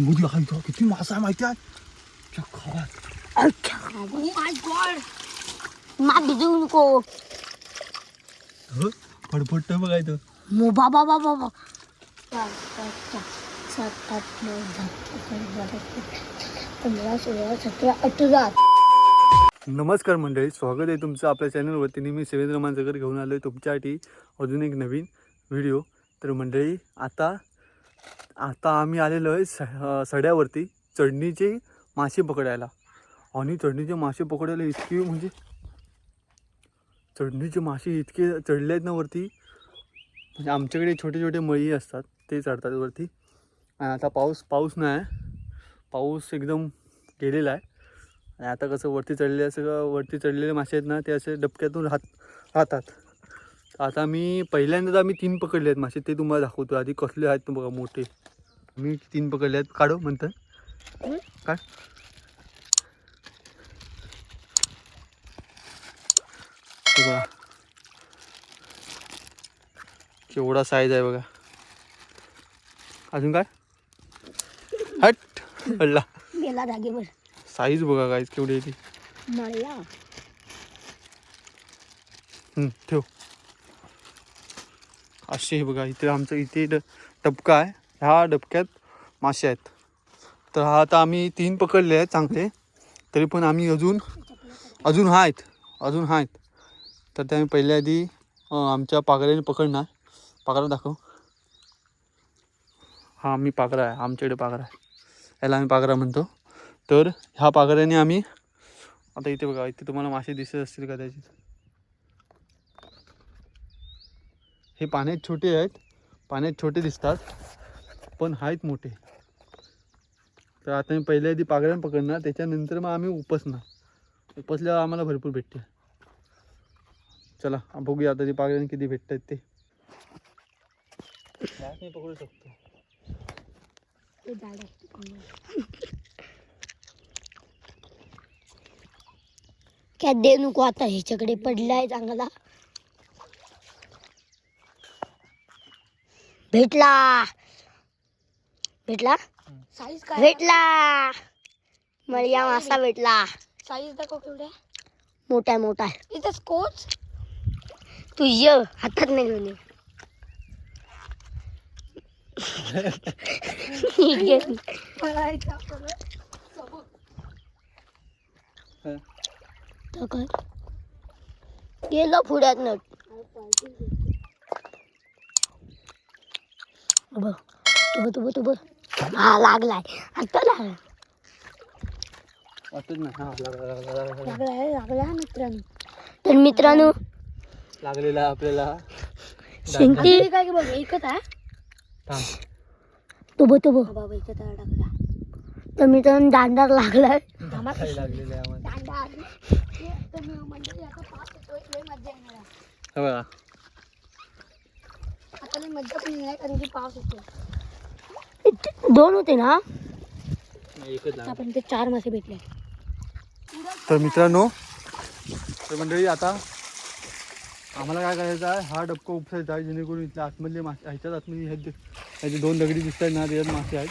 मोदी हा इथं किती मासा आहे माहिती आहे भिजवू नको फडफडतोय बघा इथं बाबा बाबा बाबा 4 5 6 7 8 9 10 11 12 13 14 15 16 17 18. नमस्कार मंडळी, स्वागत आहे तुमचं आपल्या चॅनलवरती. मी सेवेंद्र मांजकर घेऊन आलो आहे तुमच्यासाठी अजून एक नवीन व्हिडिओ. तर मंडळी आता आम्ही आलेलो आहे सड्यावरती चढणीचे मासे पकडायला. आणि चढणीचे मासे पकडायला इतके म्हणजे चढणीचे मासे इतके चढले आहेत ना वरती. म्हणजे आमच्याकडे छोटे छोटे मळी असतात ते चढतात वरती. आणि आता पाऊस नाही आहे, पाऊस एकदम गेलेला आहे. आणि आता कसं वरती चढलेले मासे आहेत ना ते असे डबक्यातून राहतात. आता पहिल्यांदा मी 3 पकडले आहेत मासे, ते तुम्हाला दाखवतो. आधी कसले आहेत तो बघा, मोठे. मी 3 पकडले आहेत. काढो म्हणतात काढ. बघा केवढा साईज आहे बघा. अजून काय हट पडला गेला जागेवर. साईज बघा गाईज केवढी आहे ती. मळला ठेव. असे बघा इथे आमचं इथे डबका आहे. ह्या डबक्यात मासे आहेत. तर हा आता आम्ही 3 पकडले आहेत चांगले. तरी पण आम्ही अजून आहेत. तर ते आम्ही पहिल्या आधी आमच्या पागराने पकडणार. पागरा दाखव. हा आम्ही पागरा आहे, आमच्याकडे पागरा आहे, याला आम्ही पागरा म्हणतो. तर ह्या पागराने आम्ही आता इथे बघा, इथे तुम्हाला मासे दिसत असतील कदाचित. हे पाण्यात छोटे आहेत, पाण्यात छोटे दिसतात पण आहेत मोठे. तर आता मी पहिल्या आधी पागराने पकडणार, त्याच्यानंतर मग आम्ही उपसल्यावर आम्हाला भरपूर भेटते. चला बघूया आता ते पागराने किती भेटत आहेत ते. मी पकडू शकतो. काय दे नको आता, ह्याच्याकडे पडलाय चांगला. भेटला साईज काय भेटला. मळ्या मासा भेटला. साईज दाखव केवढा मोठा इथं स्कोच तुझ्या हातात नाही घेऊन गेलो पुढ्यात नट. तुब हा लागलाय आता. लागला मित्रांनो. तर मित्रांनो लागलेला आपल्याला शेंगटी काय बघ एकच आहे. तुब बाबा एकच टाकला. तर मित्रांनो दांडार लागलाय. लागलेला आहे बघा. आता मज्जा पण नाही कारण की पाऊस येतो. 2 होते ना, आपण ते 4 मासे भेटले. तर मित्रांनो, तर मंडळी आता आम्हाला काय करायचं आहे, हा डबका उपसायचा आहे जेणेकरून इथल्या आतमधले मासे, ह्याच्यात आतमध्ये ह्याचे 2 दगडी दिसत आहेत ना, त्याच्यात मासे आहेत.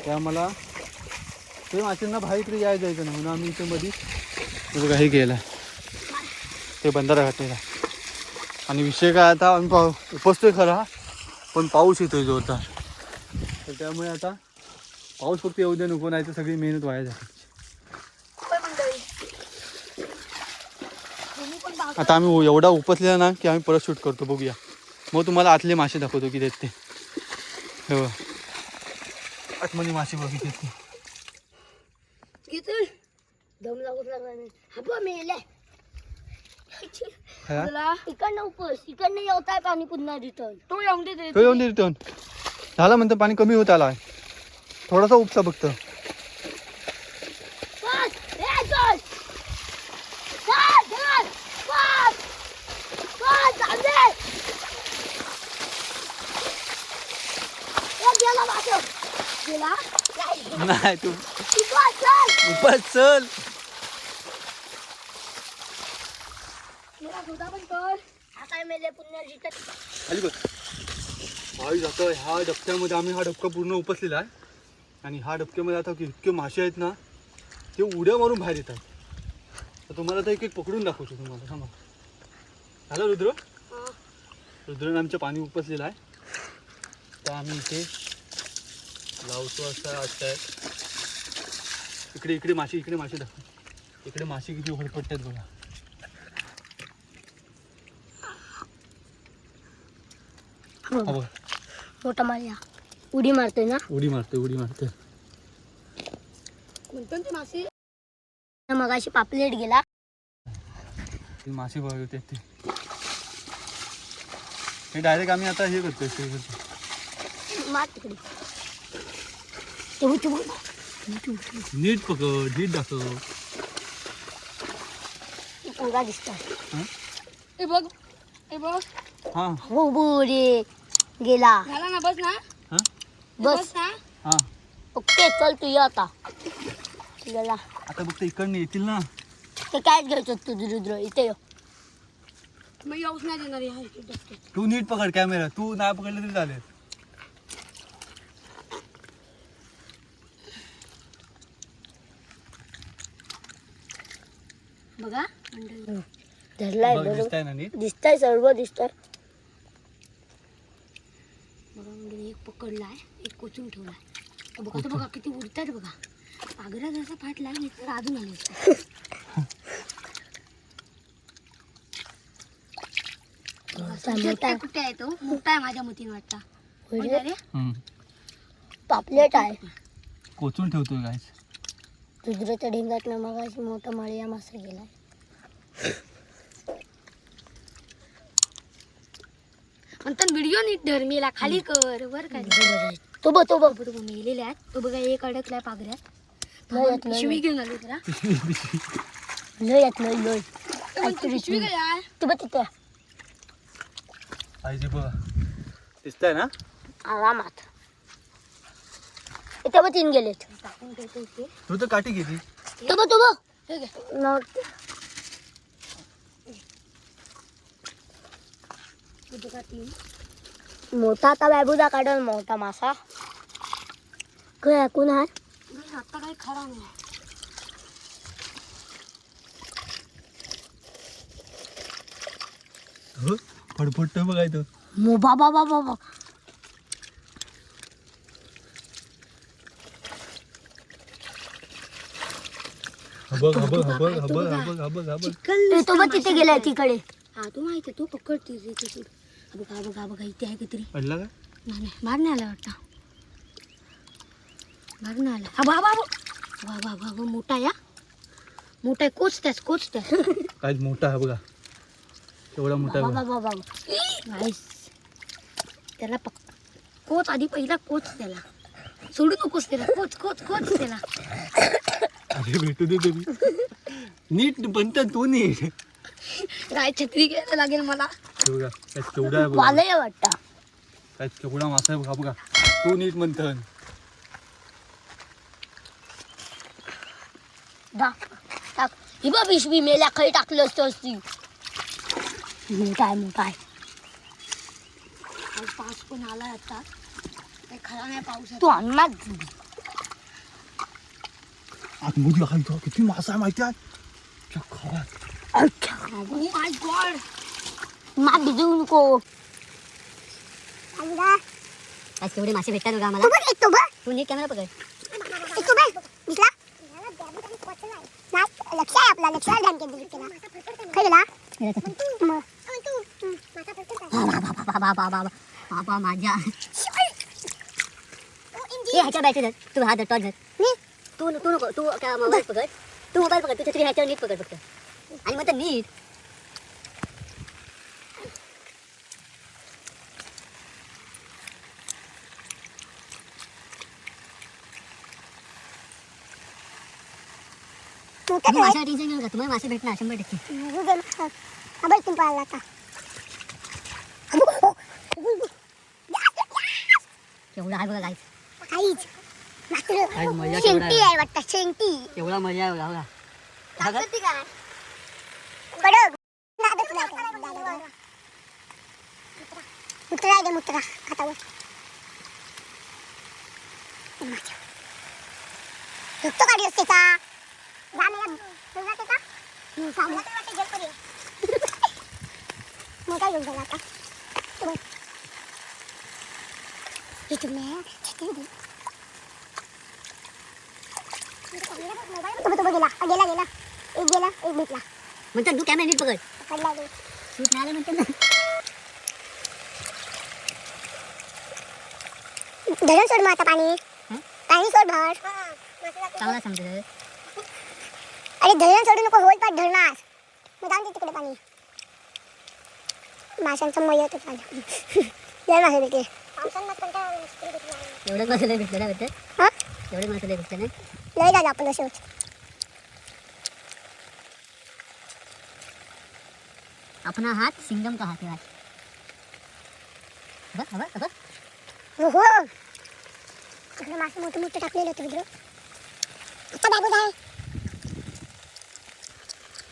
त्या मला ते माशांना बाहेर इकडे जायचं ना, म्हणून आम्ही इथे मध्ये बघा हे केलं ते बंधारा घातलेला. आणि विषय काय, आता आम्ही उपसतोय खरा पण पाऊस येतोय जोरदार. तर त्यामुळे आता पाऊस फक्त येऊ दे नको, नाही तर सगळी मेहनत वाया जाते. आता आम्ही एवढा उपसलेला ना की आम्ही परत शूट करतो. बघूया मग तुम्हाला आतले मासे दाखवतो की देत ते. हो आतमध्ये मासे बघितले ते. दम लागत लागला नाही. इकडनं येवताय पाणी पुन्हा रिटर्न. तो येऊन दे रिटर्न झाला म्हणतं. पाणी कमी होत आला आहे, थोडासा उपसा फक्त. नाही तू उपस चल. खाली बघ. ह्या डबक्यामध्ये आम्ही हा डबका पूर्ण उपसलेला आहे. आणि हा डबक्यामध्ये आता इतके मासे आहेत ना ते उड्या मारून बाहेर येतात. तर तुम्हाला आता एक एक पकडून दाखवतो तुम्हाला. थांबा. झालं रुद्र? रुद्रने आमचं पाणी उपसलेलं आहे. तर आम्ही इथे लावतो असं. इकडे मासे दाखव. इकडे मासे किती उघडपट्ट्यात बघा. बघा मोठा माल्या उडी मारतोय ना. उडी मारते. कोणते मासे? मगाशी पापलेट गेला. मासे बघते ते डायरेक्ट आम्ही आता हे करतोय. मार तिकडे. नीट पकड, नीट दाखव. पुरा दिसतोय. ए बघ हा हो रे गेला. झाला ना, बस ना. हा बस ना. हा ओके चल तू ये आता. गेला आता बघ ते इकडनं येतील ना. ते काय घ्यायचं तू रुद्र इथे ये. मग येऊच नाही देणार ह्या डबक्यात. तू नीट पकड कॅमेरा. तू नाही पकडलं तरी चालेल. बघा धरलाय बघ, बरोबर दिसतंय ना नीट. दिसतंय सर्व दिसतंय. बघा म्हणजे एक पकडलाय, एक कोचून ठेवलाय. बघा तो बघा किती उडतात बघा. पागरा जसा फाट लागली तर अजून आले असते. मोठा कुठे आहे तो? मोठा आहे माझ्या मतीने वाटता. पापलेट आहे. कोचून ठेवतोय गायस. रुद्रच्या ढेंगात ना मगाशी मोठा माळिया मासा गेलाय. म्हणतात व्हिडिओ नीट धर, मेला खाली कर वर काय. तो बघ मेलेले आहेत. तो बघा एक अडकलाय पागऱ्यात. लय पिशवी घेऊन आलो तुला. लय पिशवी काय आहे? तू बघ तिथे पाहिजे बघ. दिसतंय ना. आरामात. इथे बघ 3 गेलेत. टाकून ठेवतो इथे. तू तर काठी घेतली. तो बघ हे घे. इथे का 3? मोठा आता बाबूदा काढल मोठा मासा. काय कोण आहे? बस आता काही खरा नाही. फडफडतोय बघायचं. बाबा बघ. तो बघ तिथे गेलाय तिकडे. हा तू माहिती आहे, तू पकडते तिथे. बघा इथे आहे काहीतरी. पडला का? नाही बाहेर नाही आला वाटतं. बाहेर नाही आला. हा बाबा मोठा या. मोठा आहे. कोच त्यास. काय मोठा आहे बघा. एवढा मोठा आहे बघा. बाबा नाईस. त्याला कोच आधी पहिला कोच त्याला. सोडू नकोस त्याला. कोच त्याला. अरे भेटू दे तरी. नीट बनतात तू नीट. काय छत्री घ्यायला लागेल मला. बघा काय केवढा आहे बघा. वालय वाटतं. काय केवढा मासा आहे बघा. तू नीट म्हणतं. टाक ही बघ पिशवी मेल्या खाली टाकलं असतं असती. मोठा आहे. आज पाऊस पण आला आता. काही खरा नाही पाऊस. तू आणणार आतमध्ये खायचं किती मासा आहे माहिती आहे. Oh my God. मा भिजवू नको. आज केवढे मासे भेटतात बघा आम्हाला. तू नीट कॅमेरा पकड. लक्ष आहे आपला. लक्ष ध्यान केंद्रित केला. काय गेला बाबा माझ्या. ह्याच्या बॅटरी धर. तू हा धर टॉर्च धर. तू नको. तू मोबाईल पकड. तू छत्री ह्याच्यावर नीट पकड फक्त. आणि मग नीट. मासा टेन्शन घेऊ नका. तुम्हाला मासे भेटणार 100%. केवढा आहे बघा गाईस. शेंटी आहे वाटतं. शेंटी केवढा मजा आहे बघा. मुत्रा हातावर. तो काढी असते का जा मेरा तुझा ते का सामना तर वाटते जल करूया मोठा घेऊन गेला आता हे तुम्ही छत्री दे तो गेला गेला एक भेटला म्हणतात तू कॅमेरा नीट पकड पकडला गे शूट नाही आलं म्हणतात ना धरण सोड मग आता पाणी पाणी सोड भर चांगला सांगतो अरे धरण सोडू नको होल पाठ धरणार मग जाऊन दे तिकडे पाणी माशांचं मय होतं पाणी लय मासे भेटले एवढंच मासे भेटलं ना भेटत हां एवढंच मासे भेटलं ना लय झालं आपण असे अपना हात सिंगम का हात है बघ बघ बघ हो हो इकडे मासे मोठे मोठे टाकलेले होते मित्र आता बाबू आहे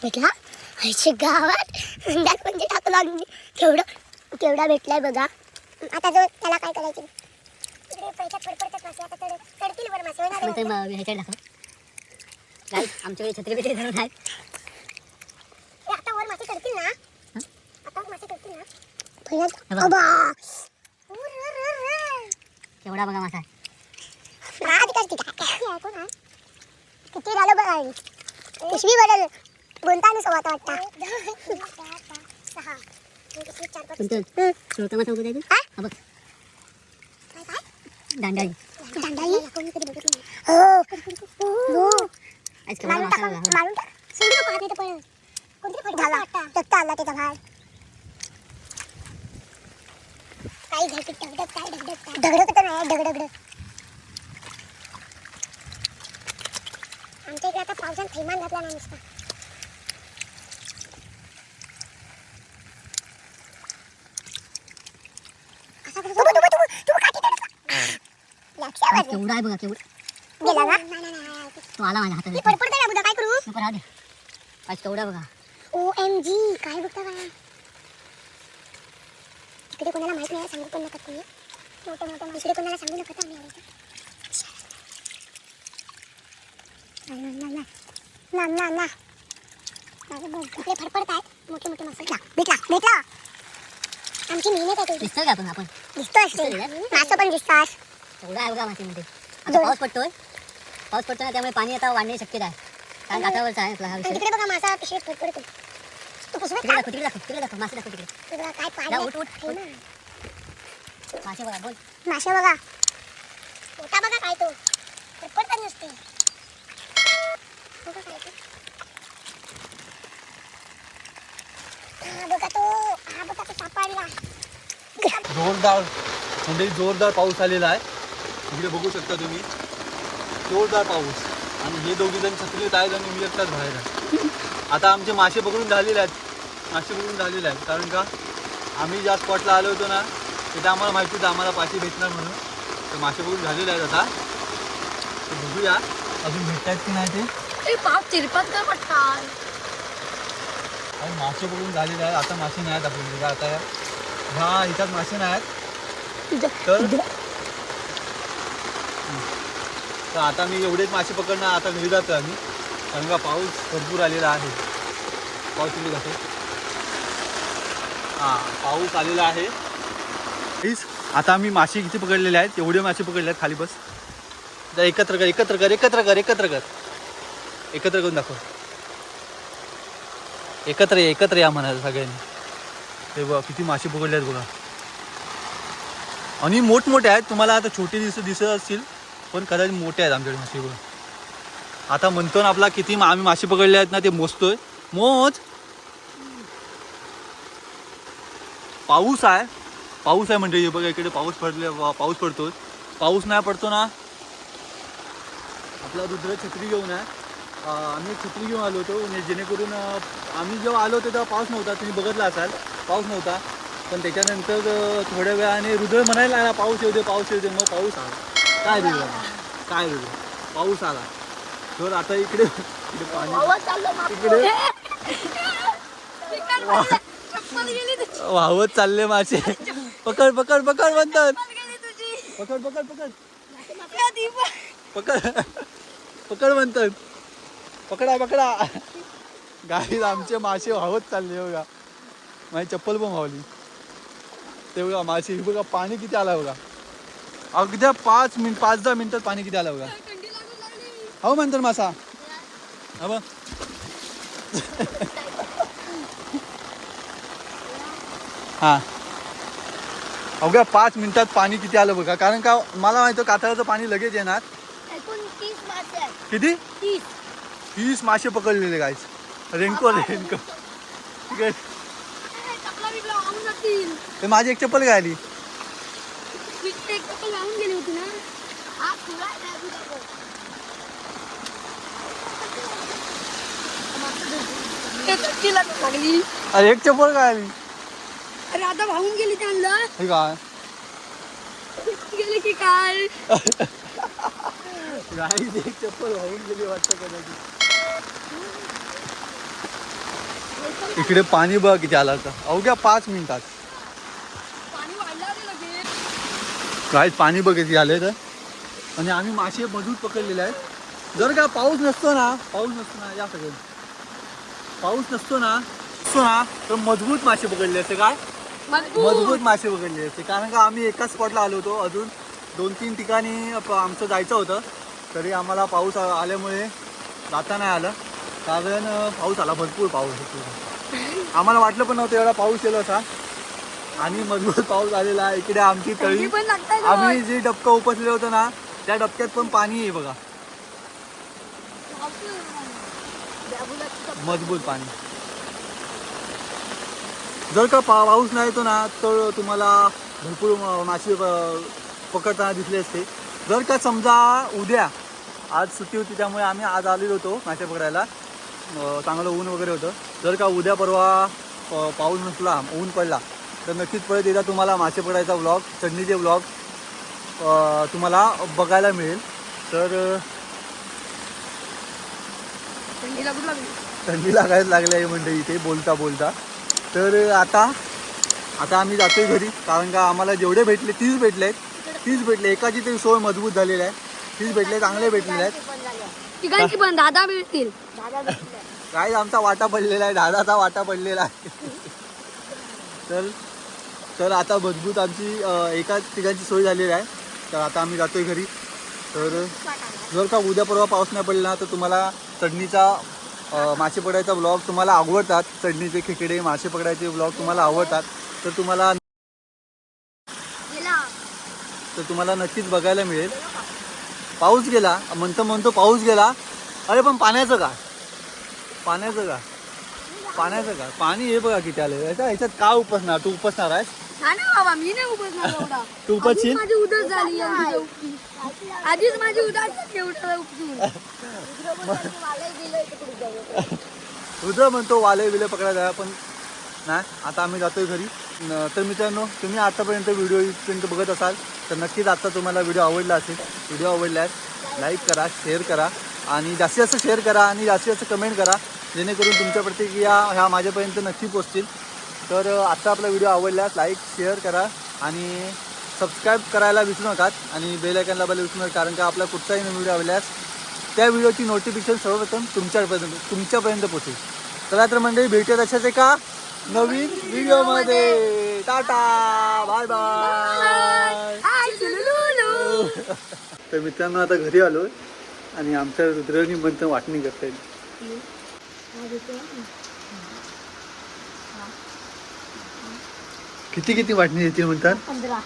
भेटला आईच्या गावात अंदाज म्हणजे टाकला केवढा भेटलाय बघा आता जो त्याला काय करायचं इकडे पैसा फडफडतात मासे आता तडतील बरं मासे होणार नंतर मग ह्याच्यात दाखव गाईस आमच्याकडे छत्री बित्री धरून आहे आता वर मासे तडतील ना आता वर मासे तडतील ना हे बघ. अबा केवढा बघा मासा किती झालं बघा पिशवी बदल गुंताने सोबत वाटता कोणतं छोटा मासा उभं जायचं हा बघ दांडाळी आज केवढा मासा बघा मारून टाक सोडू नको हात नाही तर पळेल कोणती फट झाला टक्का आला त्याचा बाहेर काही ढगढग काय ढगढग ढगढग तर नाही ढगढग आमच्या इकडे आता पावसानं थैमान घातला ना नुसता असा करतो तू काठी लक्षावर केवढा आहे बघा केवढा गेला ना तो आला माझ्या हातात मी पडपडते ना बुधा काय करू नको राहू दे आज केवढा बघा OMG काय बघता काय इकडे कोणाला माहित नाही सांगू पण नका तुम्ही मोठे इकडे कोणाला सांगू नका आम्ही आले ना ना ना इकडे फडफडत आहेत मोठे मोठे मासे भेटला आमची मेहनत आहे दिसतोय का आपण दिसतो असते मासं पण दिसतात केवढा आहे बघा मासे आता पाऊस पडतोय ना त्यामुळे पाणी आता वाढण्याची शक्यता आहे कारण काठावरचा आहे आपला हा विषय तिकडे बघा मासा पिशवीत फडफडतो तू पिशवीत तिकडे दाखव मासे दाखव तिकडे बघा काय जा, पाहिजे उठ. मासे बघा बोल मासे बघा मोठा बघा काय तो फडफडतात नसते बघा काय तो हा बघा तो सापडला जोरदार पाऊस आलेला आहे इकडे बघू शकता तुम्ही जोरदार पाऊस आणि हे दोघी जण छत्रीत आहेत आणि मी एकटाच बाहेर आहे आता आमचे मासे पकडून झालेले आहेत कारण का आम्ही ज्या स्पॉटला आलो होतो ना तिथे आम्हाला माहिती होतं आम्हाला पाचशे भेटणार म्हणून तर मासे पकडून झालेले आहेत आता तर बघूया अजून भेटत आहेत की नाही ते पाच चिरपत का पटकन आणि मासे पकडून झालेले आहेत आता मासे नाही आहेत आपण आता ह्या ह्याच्यात मासे नाही आहेत तर आता मी एवढेच मासे पकडणार आता घरी जातो आम्ही कारण का पाऊस भरपूर आलेला आहे पाऊस तिथे जातो पाऊस आलेला आहे प्लीज आता आम्ही मासे किती पकडलेले आहेत एवढे मासे पकडले आहेत खाली बस तर एकत्र करून दाखव एकत्र या म्हणायचं सगळ्यांनी ते बघा किती मासे पकडले आहेत बघा आणि मोठमोठे आहेत तुम्हाला आता छोटे दिसत असतील पण कदाचित मोठे आहेत आमच्याकडे मासे बघा आता म्हणतो ना आपला किती आम्ही मासे पकडले आहेत ना ते मोजतोय मोज पाऊस आहे म्हणजे बघा इकडे पाऊस पडतोय पाऊस नाही पडतो ना आपला रुद्र छत्री घेऊन आहे आम्ही छत्री घेऊन आलो होतो जेणेकरून आम्ही जेव्हा आलो होतो तेव्हा पाऊस नव्हता तुम्ही बघितला असाल पाऊस नव्हता पण त्याच्यानंतर थोड्या वेळाने रुद्र म्हणायला लागला पाऊस येऊ दे मग पाऊस आला काय पाऊस आला तर आता इकडे पाणी इकडे वाहवत चालले मासे पकड म्हणतात पकड पकड म्हणतात. पकडा पकडा. गाईज आमचे मासे वाहत चालले बघा. माझी चप्पल पण वाहली. ते बघा मासे हे बघा पाणी किती आलं बघा. अगद्या 5-10 मिनिटात पाणी किती आलं बघा. हो म्हणतात मासा. हा बघ. हा अवघ्या 5 मिनिटात पाणी किती आलं बघा. कारण का मला माहिती कातळाचं पाणी लगेच येणार. किती 30 मासे पकडलेले गाईस. रेनकोट ते माझी एक चप्पल काय आली. अरे एक चप्पल काय आली. अरे आता वाहून गेली त्यांना हे काय गेले की काय. गाईस एक चप्पल वाहून गेली वाटतं कदाचित. इकडे पाणी बघ किती आलं होतं अवघ्या 5 मिनिटात. गाईस पाणी बघ किती आले तर. आणि आम्ही मासे मजबूत पकडलेले आहेत. जर का पाऊस नसतो ना या सगळं पाऊस नसतो ना तर मजबूत मासे पकडले असते. काय मजबूत मासे पकडले असते. कारण का आम्ही एकाच स्पॉटला आलो होतो. अजून 2-3 ठिकाणी आमचं जायचं होतं. तरी आम्हाला पाऊस आल्यामुळे जाता नाही आलं. कारण पाऊस आला भरपूर पाऊस. आम्हाला वाटलं पण नव्हतं एवढा पाऊस येईल असा. आणि मजबूत पाऊस आलेला आहे. इकडे आमची तळी आम्ही जे डबकं उपसलेलं होतं ना त्या डबक्यात पण पाणी आहे बघा. मजबूत पाणी. जर का पाऊस नाही येतो ना तर तुम्हाला भरपूर मासे पकडताना दिसले असते. जर का समजा उद्या आज सुट्टी होती त्यामुळे आम्ही आज आलेलो होतो मासे पकडायला. चांगलं ऊन वगैरे होतं. जर का उद्या परवा पाऊस नसला ऊन पडला तर नक्कीच परत एकदा तुम्हाला मासे पकडायचा व्लॉग चढणीचे व्लॉग तुम्हाला बघायला मिळेल. तर थंडी लागायला लागली आहे मंडळी इथे बोलता बोलता. तर आता आम्ही जातोय घरी. कारण का आम्हाला जेवढे भेटले 30 भेटले. एकाची तरी सोय मजबूत झालेली आहे. 30 भेटले चांगले भेटलेले आहेत. पण दादा भेटतील. काय आमचा वाटा पडलेला आहे. दादाचा वाटा पडलेला आहे. तर आता मजबूत आमची एका ठिकाणची सोय झालेली आहे. तर आता आम्ही जातोय घरी. तर जर का उद्या परवा पाऊस नाही पडला तर तुम्हाला चढणीचा मासे पकडायचा व्लॉग तुम्हाला आवडतात. चढणीचे खेकडे मासे पकडायचे व्लॉग तुम्हाला आवडतात तर तुम्हाला नक्कीच बघायला मिळेल. पाऊस गेला म्हणतो पाऊस गेला. अरे पण पाण्याचं का पाणी हे बघा किती आलं. ह्याच्यात का उपसणार. तू उपसणार आहेस. बाबा मी नाही उपसणार. तू उपसशील. माझी उदास झाली आधीच माझी उदास एवढं उपसून. तुझं म्हणतो वाले बिले पकडायला पण नाही. आता आम्ही जातोय घरी. तर मित्रांनो तुम्ही आतापर्यंत व्हिडिओ इथपर्यंत बघत असाल तर नक्कीच आता तुम्हाला व्हिडिओ आवडला असेल. व्हिडिओ आवडल्यास लाईक करा शेअर करा आणि जास्तीत जास्त शेअर करा आणि जास्तीत जास्त कमेंट करा. जेणेकरून तुमच्या प्रतिक्रिया ह्या माझ्यापर्यंत नक्की पोचतील. तर आत्ता आपला व्हिडिओ आवडल्यास लाईक शेअर करा आणि सबस्क्राईब करायला विसरू नका. आणि बेल आयकॉन दाबायला विसरू नका. कारण का आपला कुठचाही व्हिडिओ आवडल्यास त्या व्हिडिओची नोटिफिकेशन सर्वप्रथम तुमच्यापर्यंत पोचेल. चला तर मंडळी भेटूयात अशाच एका नवीन व्हिडिओमध्ये. Tata bye bye. तर मित्रांनो आता घरी आलो आणि आमच्या रुद्रानी म्हणतं वाटणी करता येईल. किती वाटणी येतील म्हणतात. 15.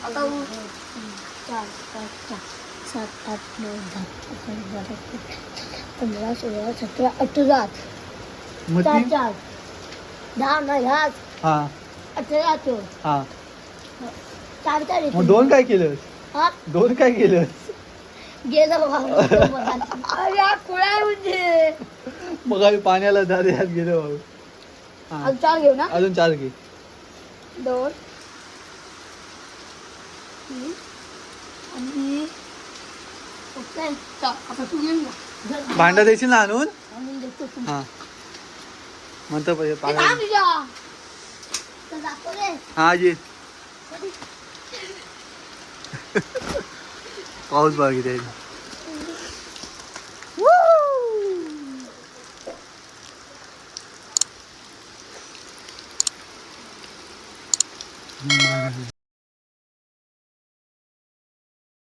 आता 4, 5, 6, 7, 8, 9, 10, 11, 12, 13, 14, 15, 16, 17, 18. 4, 10 ना ह्याच. हा 18 तो. हा 4 मग 2 काय केलं. हा 2 काय केलं. गेलं बाबा. अरे कुळा म्हणजे मग आम्ही पाण्याला दाद्यात गेलो बाबू. हा 4 घेऊ ना. अजून 4 घे. 2 3 आणि ओके. आता तू घेऊन जा. भांडा द्यायची ना आणून. आणून देतो तू. हा म्हणतो थांब जा. तर जातो रे. हा ये पाऊस बघा किती आहे.